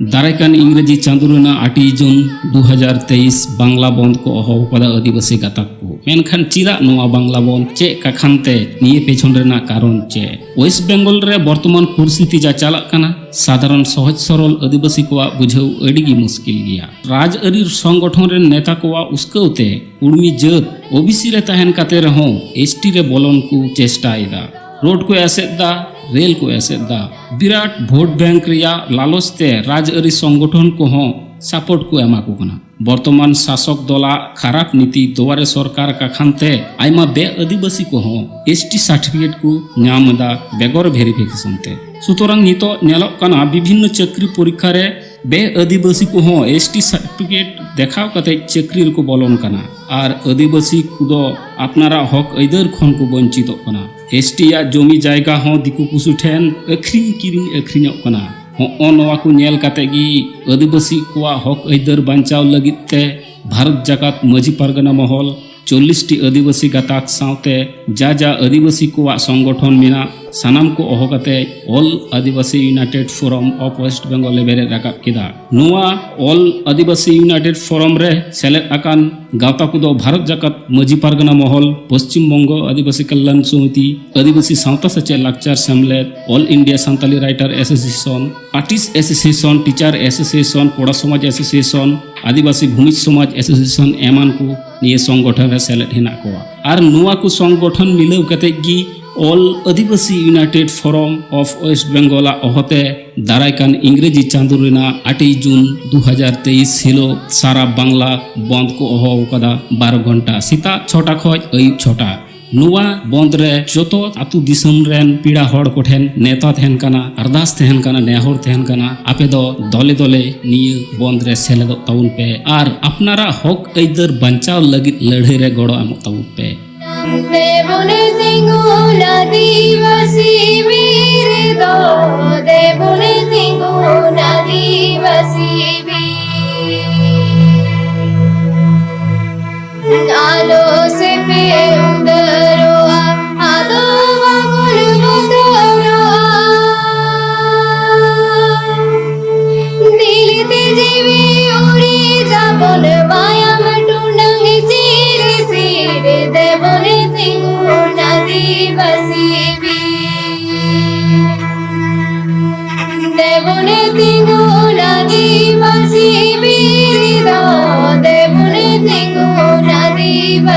दारायकान इंग्रेजी चांदुरेना 8 जून 2023 बांग्ला बंद को अहवादा आदिवासी गाताक को मेनखान चिरा नोआ बांग्ला बंद चे काखानते निये पेछन रेना कारण चे वेस्ट बेंगल रे वर्तमान परिस्थिति जा चालक काना साधारण सहज सरल आदिवासी को बुझाव अडिगी मुश्किल गया। राजआरी संगठन रे नेता को उस्कौते उर्मी जात ओबीसी रे तहन काते रहो एसटी रे बोलन को चेष्टाएदा रोड को एसेदा रेल को एसेदा विराट भोट बैंक रिया लालचते राजआरी संगठन को सपोर्ट को एमा को कना। वर्तमान शासक दला खराब नीति दोबारे सरकार का खानते आयमा बे आदिवासी को एसटी सर्टिफिकेट को नामदा बेगर वेरिफिकेशन ते सुतरां नितो नेलक कना विभिन्न चक्री परीक्षा रे बे आदिवासी को एसटी सर्टिफिकेट देखाव कते चक्री को बोलन कना और आदिवासी को अपनारा हक अदर खन को वंचित कना। एसटी या जमी जायगा दिकु पुसु ठेन अखरिंग किरिंग अखरिंग कना नवा को नेल काते गी आदिवासी को हक अदर बांचाव लगित ते भारत जाकात मजी पारगना महल 40टी आदिवासी गाताक सावते जा आदिवासी को संगठन मेना सानाम को अहकाते all Adivasi united forum of west Bengal लेबेरे राकाब किदा। नोआ ऑल आदिवासी यूनाइटेड फोरम रे सेलेद आकान गावता को भारत जाकात मजी पारगना महल पश्चिम बंग आदिवासी कल्याण समिति आदिवासी सावता सचे लाकचार सेमलेद all India Santali writer association artist association teacher association Koda Samaj association आदिवासी भूमि समाज एसोसिएशन एमान को निये संगठन रे सेलेद हेना को और नोआ को संगठन मिलाव कते गी all Adivasi united forum of west Bengal अहते दारायकान इंग्रेजी चांदुरेना 8 जून 2023 हिलो सारा बांग्ला बंद को अहवादा 12 घंटा सीता 6टा खज अयुब 6टा नुआ बंद रे जोतो आतु दिसम रेन पीड़ा हड़ कोठेन नेता तहन काना अरदास तहन काना नेहर तहन काना आपे दो दले दले निये बंद रे सेलेदो ताउन पे और अपनारा हक अइदर बंचाव लगित लड़ाई रे गड़ो एम ताउन पे। देवने तिंगुन आदिवासी वीर दो देवने तिंगुन आदिवासी वीर आलो से पे उदरो आदो वागुल बदरो दिल ते जीवी उड़ी जाबन माया मटुनंग सिर सिर देवने तिंगुन आदिवासी वीर देवने तिंगुन